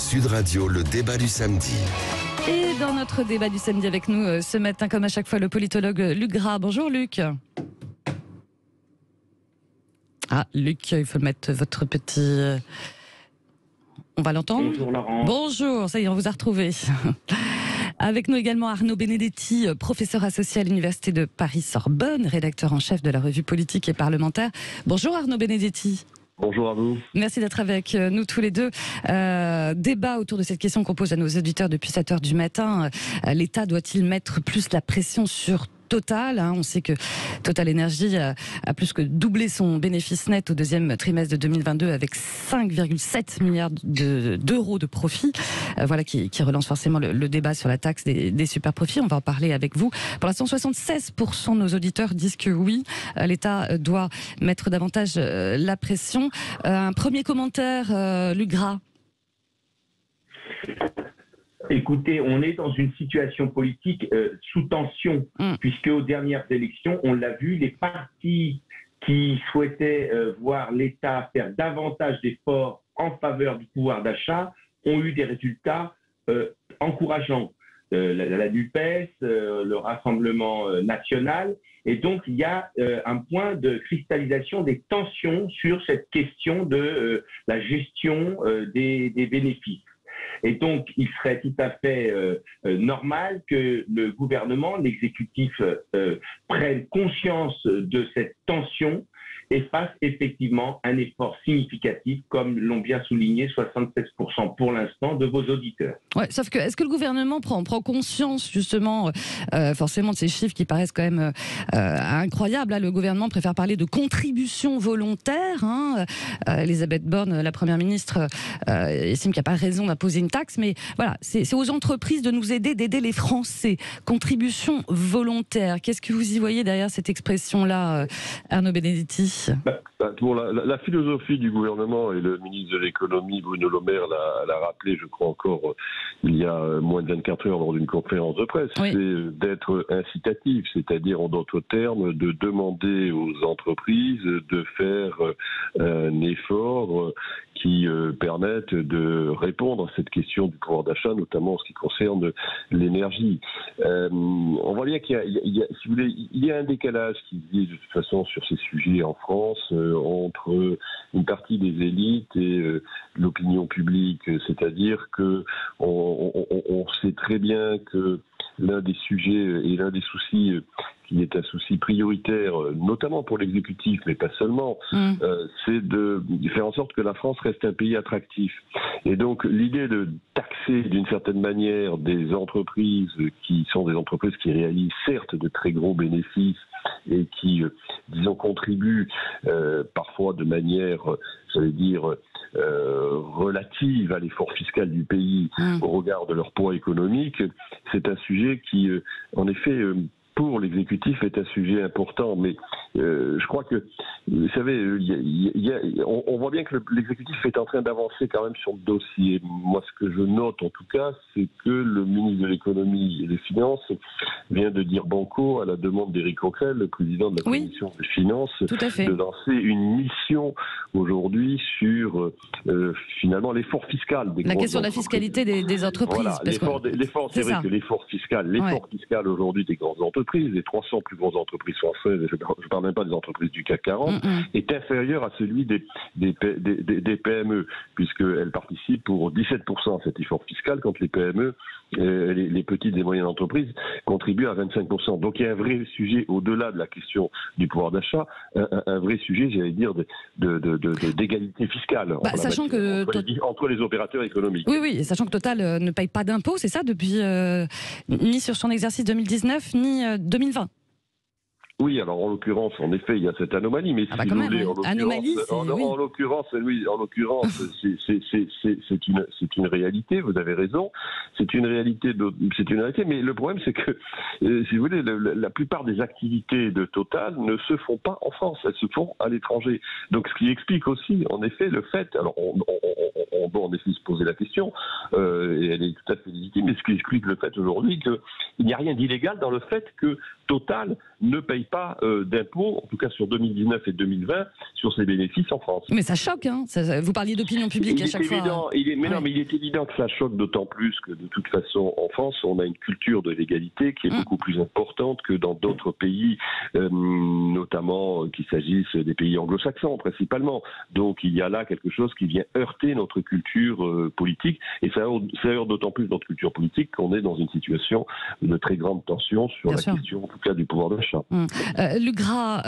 Sud Radio, le débat du samedi. Et dans notre débat du samedi avec nous ce matin, comme à chaque fois, le politologue Luc Gras. Bonjour Luc. Ah Luc, il faut mettre votre petit... On va l'entendre ? Bonjour Laurent. Bonjour, ça y est, on vous a retrouvé. Avec nous également Arnaud Benedetti, professeur associé à l'Université de Paris-Sorbonne, rédacteur en chef de la revue politique et parlementaire. Bonjour Arnaud Benedetti. Bonjour à vous. Merci d'être avec nous tous les deux. Débat autour de cette question qu'on pose à nos auditeurs depuis 7h du matin. L'État doit-il mettre plus la pression sur Total, on sait que Total Energy a plus que doublé son bénéfice net au deuxième trimestre de 2022 avec 5,7 milliards d'euros de profit. Voilà qui relance forcément le débat sur la taxe des super profits. On va en parler avec vous. Pour l'instant, 76% de nos auditeurs disent que oui, l'État doit mettre davantage la pression. Un premier commentaire, Luc Gras. Écoutez, on est dans une situation politique sous tension, puisque aux dernières élections, on l'a vu, les partis qui souhaitaient voir l'État faire davantage d'efforts en faveur du pouvoir d'achat ont eu des résultats encourageants. La NUPES, le Rassemblement national, et donc il y a un point de cristallisation des tensions sur cette question de la gestion des bénéfices. Et donc, il serait tout à fait normal que le gouvernement, l'exécutif, prenne conscience de cette tension et fasse effectivement un effort significatif, comme l'ont bien souligné 76% pour l'instant de vos auditeurs. Ouais, sauf que, est-ce que le gouvernement prend conscience justement, forcément, de ces chiffres qui paraissent quand même incroyables. Là, le gouvernement préfère parler de contribution volontaire. Elisabeth Borne, la Première ministre, estime qu'il n'y a pas raison d'imposer une taxe, mais voilà, c'est aux entreprises de nous aider, d'aider les Français. Contribution volontaire. Qu'est-ce que vous y voyez derrière cette expression-là, Arnaud Benedetti ? Pour la philosophie du gouvernement, et le ministre de l'économie, Bruno Le Maire, l'a rappelé, je crois encore, il y a moins de 24 heures lors d'une conférence de presse, oui. C'est d'être incitatif, c'est-à-dire en d'autres termes, de demander aux entreprises de faire un effort qui permette de répondre à cette question du pouvoir d'achat, notamment en ce qui concerne l'énergie. On voit bien qu'il y a un décalage qui est de toute façon sur ces sujets en France entre une partie des élites et l'opinion publique, c'est-à-dire que on sait très bien que l'un des sujets et l'un des soucis qui est un souci prioritaire, notamment pour l'exécutif, mais pas seulement, c'est de faire en sorte que la France reste un pays attractif. Et donc, l'idée de taxer d'une certaine manière des entreprises qui sont des entreprises qui réalisent certes de très gros bénéfices et qui, disons, contribuent parfois de manière, j'allais dire, relative à l'effort fiscal du pays au regard de leur poids économique, c'est un sujet qui, en effet, pour l'exécutif est un sujet important, mais je crois que, vous savez, on voit bien que l'exécutif est en train d'avancer quand même sur le dossier. Moi, ce que je note en tout cas, c'est que le ministre de l'économie et des finances vient de dire banco à la demande d'Éric Coquerel, le président de la commission des finances, de lancer une mission aujourd'hui sur finalement l'effort fiscal des grosses entreprises. La question de la fiscalité des entreprises. Voilà, l'effort, c'est vrai que l'effort fiscal aujourd'hui des grandes entreprises, les 300 plus grosses entreprises françaises, je ne parle même pas des entreprises du CAC 40, est inférieur à celui des PME, puisqu'elles participent pour 17% à cet effort fiscal, quand les PME, les petites et moyennes entreprises, contribuent à 25%. Donc il y a un vrai sujet, au-delà de la question du pouvoir d'achat, un vrai sujet, j'allais dire, d'égalité fiscale entre les opérateurs économiques. Oui, sachant que Total ne paye pas d'impôts, c'est ça, depuis ni sur son exercice 2019, ni 2020. Oui, alors en l'occurrence, en effet, il y a cette anomalie, mais si vous voulez, en l'occurrence, c'est une réalité. Vous avez raison, c'est une réalité, mais le problème, c'est que, si vous voulez, la plupart des activités de Total ne se font pas en France, elles se font à l'étranger. Donc, ce qui explique aussi, en effet, le fait, alors on doit en effet se poser la question, et elle est tout à fait légitime, mais ce qui explique le fait aujourd'hui qu'il n'y a rien d'illégal dans le fait que Total ne paye pas d'impôts, en tout cas sur 2019 et 2020, sur ses bénéfices en France. Mais ça choque, hein. Vous parliez d'opinion publique à chaque fois. Non, mais il est évident que ça choque d'autant plus que de toute façon, en France, on a une culture de l'égalité qui est beaucoup plus importante que dans d'autres pays, notamment qu'il s'agisse des pays anglo-saxons principalement. Donc il y a là quelque chose qui vient heurter notre culture politique, et ça heurte d'autant plus notre culture politique qu'on est dans une situation de très grande tension sur la question, en tout cas, du pouvoir d'achat. Lugras,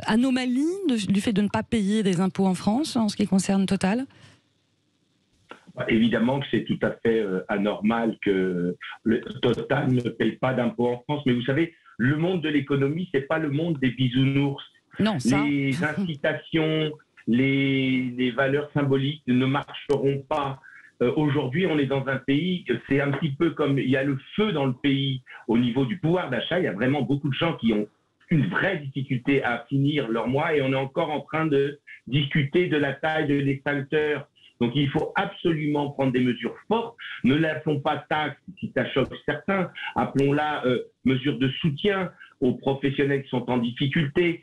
anomalie du fait de ne pas payer des impôts en France en ce qui concerne Total? Évidemment que c'est tout à fait anormal que le Total ne paye pas d'impôts en France, mais vous savez, le monde de l'économie, c'est pas le monde des bisounours. Non, ça... Les incitations, les valeurs symboliques ne marcheront pas. Aujourd'hui, on est dans un pays, c'est un petit peu comme il y a le feu dans le pays au niveau du pouvoir d'achat. Il y a vraiment beaucoup de gens qui ont une vraie difficulté à finir leur mois, et on est encore en train de discuter de la taille de l'extincteur. Donc il faut absolument prendre des mesures fortes. Ne l'appelons pas taxe si ça choque certains. Appelons-la mesure de soutien aux professionnels qui sont en difficulté.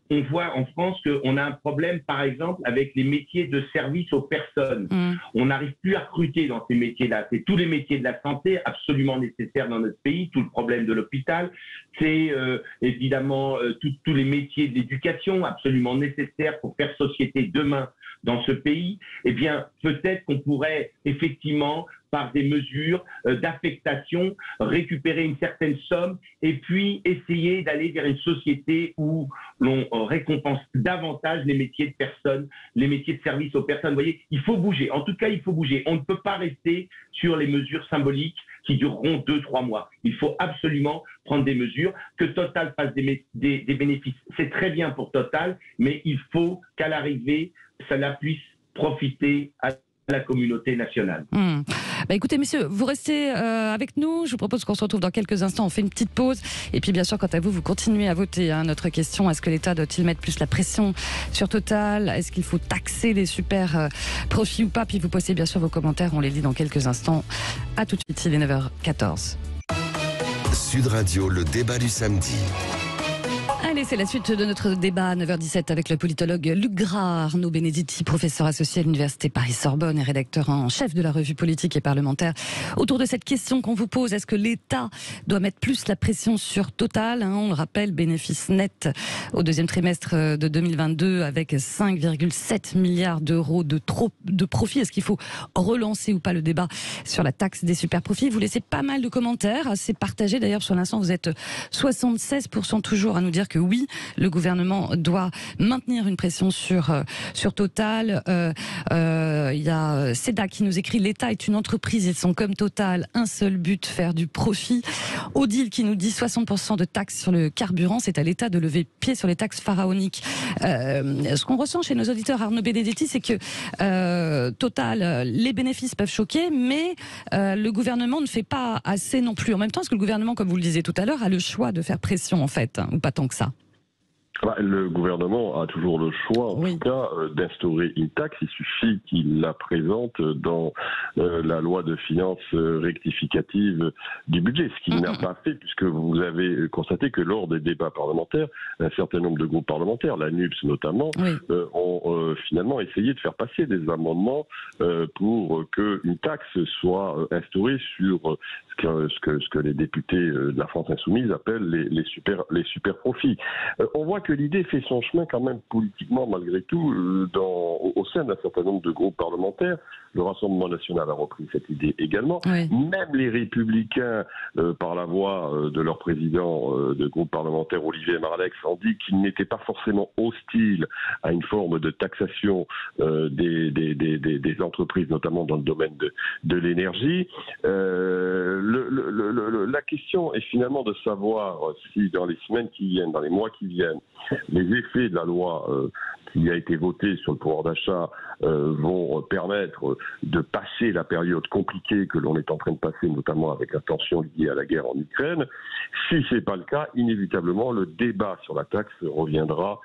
On voit en France qu'on a un problème, par exemple, avec les métiers de service aux personnes. On n'arrive plus à recruter dans ces métiers-là. C'est tous les métiers de la santé, absolument nécessaires dans notre pays, tout le problème de l'hôpital. C'est évidemment tous les métiers d'éducation, absolument nécessaires pour faire société demain dans ce pays. Eh bien, peut-être qu'on pourrait effectivement, par des mesures d'affectation, récupérer une certaine somme et puis essayer d'aller vers une société où l'on récompense davantage les métiers de personnes, les métiers de service aux personnes. Vous voyez, il faut bouger. En tout cas, il faut bouger. On ne peut pas rester sur les mesures symboliques qui dureront 2-3 mois. Il faut absolument prendre des mesures. Que Total fasse des bénéfices, c'est très bien pour Total, mais il faut qu'à l'arrivée, cela puisse profiter à la communauté nationale. Bah écoutez, messieurs, vous restez avec nous. Je vous propose qu'on se retrouve dans quelques instants. On fait une petite pause. Et puis, bien sûr, quant à vous, vous continuez à voter. Notre question, est-ce que l'État doit-il mettre plus la pression sur Total? Est-ce qu'il faut taxer les super profits ou pas? Puis vous postez bien sûr vos commentaires. On les lit dans quelques instants. À tout de suite, il est 9h14. Sud Radio, le débat du samedi. Allez, c'est la suite de notre débat à 9h17 avec le politologue Luc Gras, Arnaud Benedetti, professeur associé à l'Université Paris-Sorbonne et rédacteur en chef de la revue politique et parlementaire. Autour de cette question qu'on vous pose, est-ce que l'État doit mettre plus la pression sur Total? On le rappelle, bénéfice net au deuxième trimestre de 2022 avec 5,7 milliards d'euros de profit. Est-ce qu'il faut relancer ou pas le débat sur la taxe des super profits? Vous laissez pas mal de commentaires, assez partagés. D'ailleurs, sur l'instant, vous êtes 76% toujours à nous dire que oui, le gouvernement doit maintenir une pression sur Total. Il y a Seda qui nous écrit: l'État est une entreprise, ils sont comme Total, un seul but, faire du profit. Odile qui nous dit 60% de taxes sur le carburant, c'est à l'État de lever pied sur les taxes pharaoniques. Ce qu'on ressent chez nos auditeurs, Arnaud Benedetti, c'est que Total, les bénéfices peuvent choquer, mais le gouvernement ne fait pas assez non plus. En même temps, est-ce que le gouvernement, comme vous le disiez tout à l'heure, a le choix de faire pression en fait, ou pas tant que ça? Le gouvernement a toujours le choix, en tout cas, d'instaurer une taxe. Il suffit qu'il la présente dans la loi de finances rectificative du budget, ce qu'il n'a pas fait, puisque vous avez constaté que lors des débats parlementaires, un certain nombre de groupes parlementaires, la NUPS notamment, ont finalement essayé de faire passer des amendements pour qu'une taxe soit instaurée sur ce que les députés de la France Insoumise appellent les super profits. On voit que l'idée fait son chemin quand même politiquement, malgré tout, au sein d'un certain nombre de groupes parlementaires. Le Rassemblement national a repris cette idée également. Même les Républicains, par la voix de leur président de groupe parlementaire, Olivier Marleix, ont dit qu'ils n'étaient pas forcément hostiles à une forme de taxation des entreprises, notamment dans le domaine de l'énergie. La question est finalement de savoir si dans les semaines qui viennent, dans les mois qui viennent, les effets de la loi qui a été votée sur le pouvoir d'achat vont permettre de passer la période compliquée que l'on est en train de passer, notamment avec la tension liée à la guerre en Ukraine. Si ce n'est pas le cas, inévitablement, le débat sur la taxe reviendra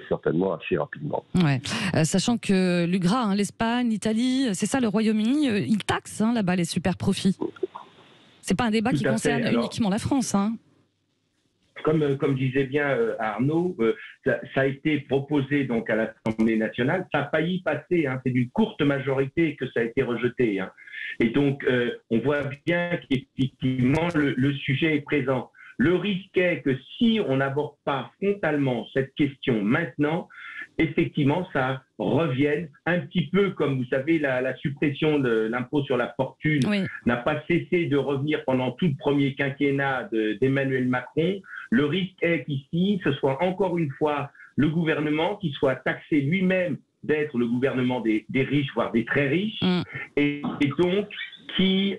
certainement assez rapidement. Ouais. Sachant que l'UGRA, hein, l'Espagne, l'Italie, c'est ça, le Royaume-Uni, ils taxent là-bas les super profits. C'est pas un débat qui concerne uniquement la France. Hein. Comme disait bien Arnaud, ça a été proposé donc à l'Assemblée nationale, ça a failli passer, hein, c'est d'une courte majorité que ça a été rejeté. Hein. Et donc, on voit bien qu'effectivement, le sujet est présent. Le risque est que si on n'aborde pas frontalement cette question maintenant, effectivement, ça revienne un petit peu comme, vous savez, la suppression de l'impôt sur la fortune n'a pas cessé de revenir pendant tout le premier quinquennat d'Emmanuel Macron. Le risque est qu'ici, ce soit encore une fois le gouvernement qui soit taxé lui-même d'être le gouvernement des riches, voire des très riches, et donc qui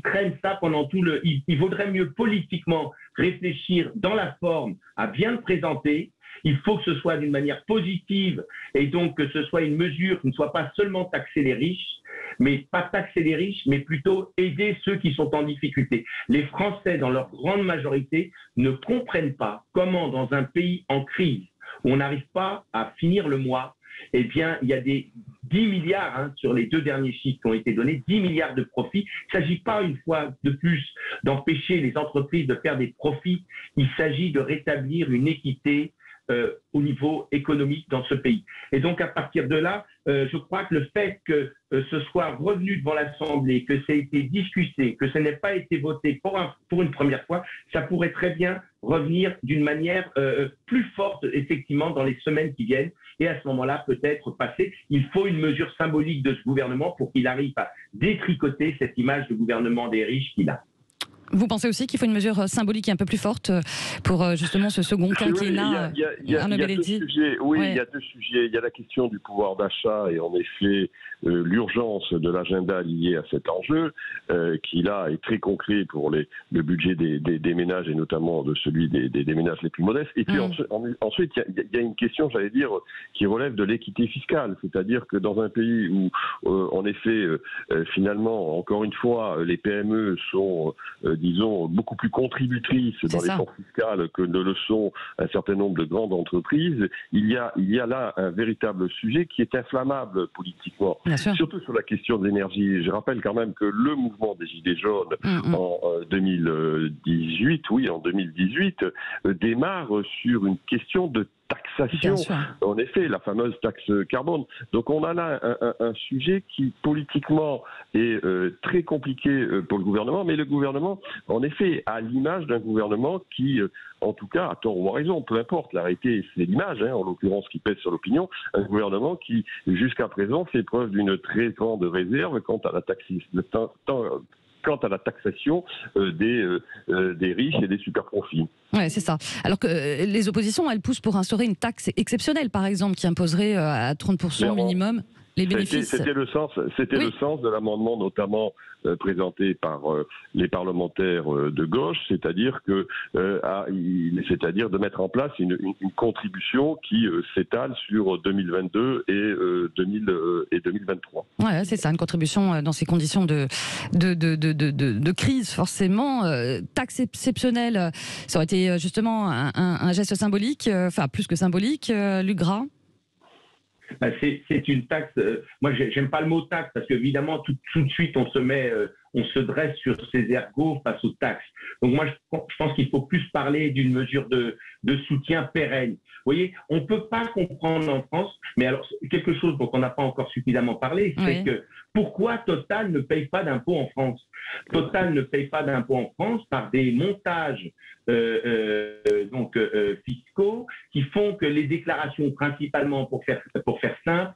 traîne ça pendant tout le... Il vaudrait mieux politiquement réfléchir dans la forme à bien le présenter. Il faut que ce soit d'une manière positive et donc que ce soit une mesure qui ne soit pas seulement taxer les riches, mais pas taxer les riches, mais plutôt aider ceux qui sont en difficulté. Les Français, dans leur grande majorité, ne comprennent pas comment, dans un pays en crise, où on n'arrive pas à finir le mois, eh bien, il y a des 10 milliards, hein, sur les 2 derniers chiffres qui ont été donnés, 10 milliards de profits. Il ne s'agit pas, une fois de plus, d'empêcher les entreprises de faire des profits. Il s'agit de rétablir une équité au niveau économique dans ce pays. Et donc, à partir de là, je crois que le fait que ce soit revenu devant l'Assemblée, que ça ait été discuté, que ça n'ait pas été voté pour une première fois, ça pourrait très bien revenir d'une manière plus forte, effectivement, dans les semaines qui viennent. Et à ce moment-là, peut-être passer. Il faut une mesure symbolique de ce gouvernement pour qu'il arrive à détricoter cette image de gouvernement des riches qu'il a. Vous pensez aussi qu'il faut une mesure symbolique et un peu plus forte pour justement ce second quinquennat? Il y a deux sujets. Oui, il y a 2 sujets. Il y a la question du pouvoir d'achat et en effet l'urgence de l'agenda lié à cet enjeu qui là est très concret pour le budget des ménages et notamment de celui des ménages les plus modestes. Et puis ensuite, il y a une question, j'allais dire, qui relève de l'équité fiscale. C'est-à-dire que dans un pays où en effet, finalement, encore une fois, les PME sont disons, beaucoup plus contributrices dans l'effort fiscal que ne le sont un certain nombre de grandes entreprises, il y a là un véritable sujet qui est inflammable politiquement, surtout sur la question de l'énergie. Je rappelle quand même que le mouvement des Gilets jaunes en 2018, démarre sur une question de taxation, en effet, la fameuse taxe carbone. Donc on a là un sujet qui politiquement est très compliqué pour le gouvernement, mais le gouvernement, en effet, a l'image d'un gouvernement qui, en tout cas, à tort ou à raison, peu importe, la réalité c'est l'image, en l'occurrence qui pèse sur l'opinion, un gouvernement qui, jusqu'à présent, fait preuve d'une très grande réserve quant à la taxation des riches et des super profits. Ouais, c'est ça. Alors que les oppositions, elles poussent pour instaurer une taxe exceptionnelle, par exemple, qui imposerait à 30% minimum les bénéfices. C'était le sens de l'amendement, notamment présenté par les parlementaires de gauche, c'est-à-dire de mettre en place une contribution qui s'étale sur 2022 et 2023. Ouais, c'est ça, une contribution dans ces conditions de crise, forcément. Taxe exceptionnelle, ça aurait été justement un geste symbolique, enfin plus que symbolique, l'UGRA. C'est une taxe. Moi, j'aime pas le mot taxe parce qu'évidemment, tout de suite, on se dresse sur ses ergots face aux taxes. Donc moi, je pense qu'il faut plus parler d'une mesure de soutien pérenne. Vous voyez, on ne peut pas comprendre en France, mais alors quelque chose dont on n'a pas encore suffisamment parlé, c'est que pourquoi Total ne paye pas d'impôts en France? Total ne paye pas d'impôts en France par des montages fiscaux qui font que les déclarations, principalement pour faire simple,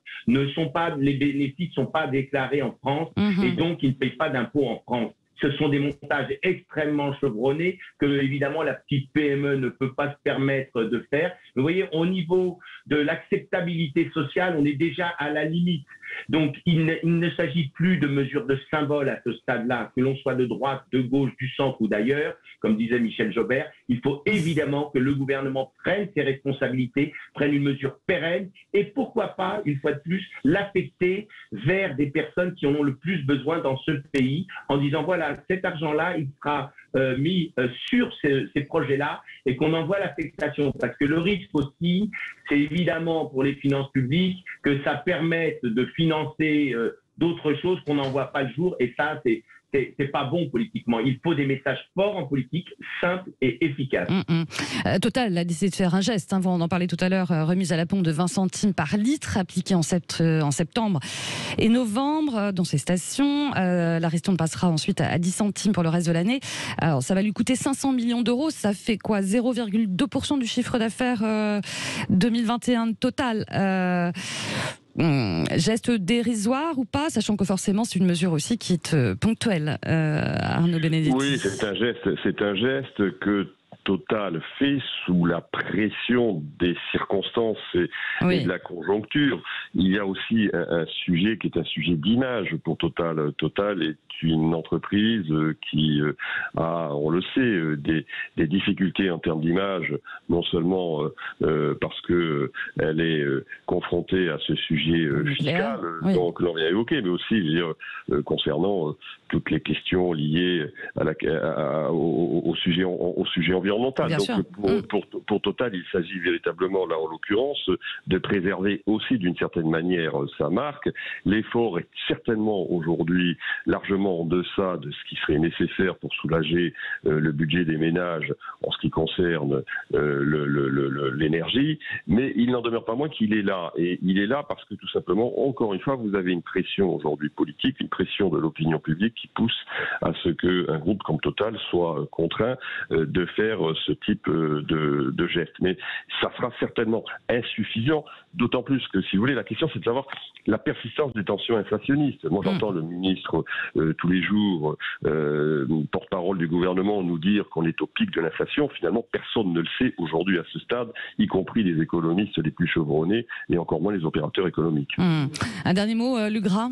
les bénéfices ne sont pas déclarés en France et donc ils ne payent pas d'impôts en France. Ce sont des montages extrêmement chevronnés que, évidemment, la petite PME ne peut pas se permettre de faire. Vous voyez, au niveau de l'acceptabilité sociale, on est déjà à la limite. Donc, il ne s'agit plus de mesures de symbole à ce stade-là, que l'on soit de droite, de gauche, du centre ou d'ailleurs, comme disait Michel Jobert. Il faut évidemment que le gouvernement prenne ses responsabilités, prenne une mesure pérenne et pourquoi pas, une fois de plus, l'affecter vers des personnes qui en ont le plus besoin dans ce pays en disant voilà, cet argent-là, il sera mis sur ces projets-là et qu'on en voit l'affectation. Parce que le risque aussi, c'est évidemment pour les finances publiques que ça permette de financer d'autres choses qu'on n'en voit pas le jour. Et ça, c'est pas bon politiquement. Il faut des messages forts en politique, simples et efficaces. Total a décidé de faire un geste. On en parlait tout à l'heure, remise à la pompe de 20 centimes par litre, appliquée en septembre et novembre dans ces stations. La ristourne passera ensuite à 10 centimes pour le reste de l'année. Alors, ça va lui coûter 500 millions d'euros. Ça fait quoi, 0,2% du chiffre d'affaires 2021 de Total. Geste dérisoire ou pas, sachant que forcément c'est une mesure aussi qui est ponctuelle, Arnaud Benedetti. Oui, c'est un geste que Total fait sous la pression des circonstances et de la conjoncture. Il y a aussi un sujet qui est un sujet d'image pour Total. Total est une entreprise qui a, on le sait, des difficultés en termes d'image, non seulement parce que elle est confrontée à ce sujet fiscal, donc l'on vient évoquer, mais aussi concernant toutes les questions liées au sujet environnemental. Donc pour Total, il s'agit véritablement, là en l'occurrence, de préserver aussi d'une certaine manière sa marque. L'effort est certainement aujourd'hui largement en deçà de ce qui serait nécessaire pour soulager le budget des ménages en ce qui concerne l'énergie, mais il n'en demeure pas moins qu'il est là. Et il est là parce que tout simplement, encore une fois, vous avez une pression aujourd'hui politique, une pression de l'opinion publique qui pousse à ce qu'un groupe comme Total soit contraint de faire ce type de geste. Mais ça sera certainement insuffisant, d'autant plus que, si vous voulez, la question c'est de savoir la persistance des tensions inflationnistes. Moi j'entends le ministre tous les jours, porte-parole du gouvernement, nous dire qu'on est au pic de l'inflation. Finalement, personne ne le sait aujourd'hui à ce stade, y compris les économistes les plus chevronnés et encore moins les opérateurs économiques. Un dernier mot, Lugras ?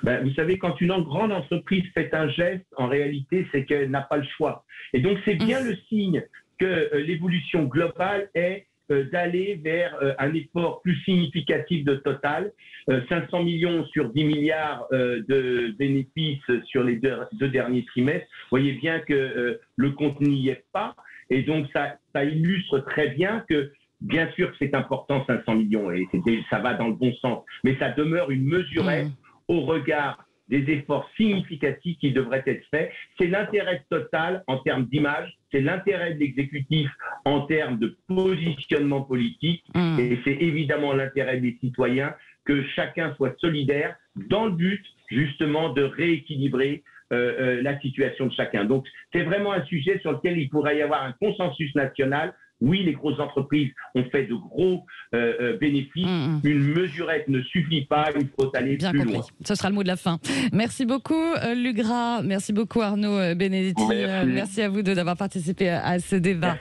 Vous savez, quand une grande entreprise fait un geste, en réalité, c'est qu'elle n'a pas le choix. Et donc, c'est bien le signe que l'évolution globale est d'aller vers un effort plus significatif de Total. 500 millions sur 10 milliards de bénéfices sur les deux derniers trimestres. Vous voyez bien que le compte n'y est pas. Et donc, ça illustre très bien que, bien sûr que c'est important, 500 millions, et ça va dans le bon sens, mais ça demeure une mesurette au regard des efforts significatifs qui devraient être faits. C'est l'intérêt de Total en termes d'image, c'est l'intérêt de l'exécutif en termes de positionnement politique, et c'est évidemment l'intérêt des citoyens que chacun soit solidaire dans le but justement de rééquilibrer la situation de chacun. Donc c'est vraiment un sujet sur lequel il pourrait y avoir un consensus national. Oui, les grosses entreprises ont fait de gros bénéfices. Une mesurette ne suffit pas, il faut aller plus loin. Ce sera le mot de la fin. Merci beaucoup, Lugras. Merci beaucoup, Arnaud Benedetti. Merci à vous deux d'avoir participé à ce débat.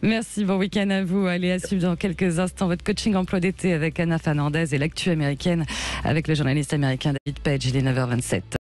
Merci, bon week-end à vous. Allez à suivre dans quelques instants votre coaching emploi d'été avec Anna Fernandez et l'actu américaine avec le journaliste américain David Page. Il est 9h27.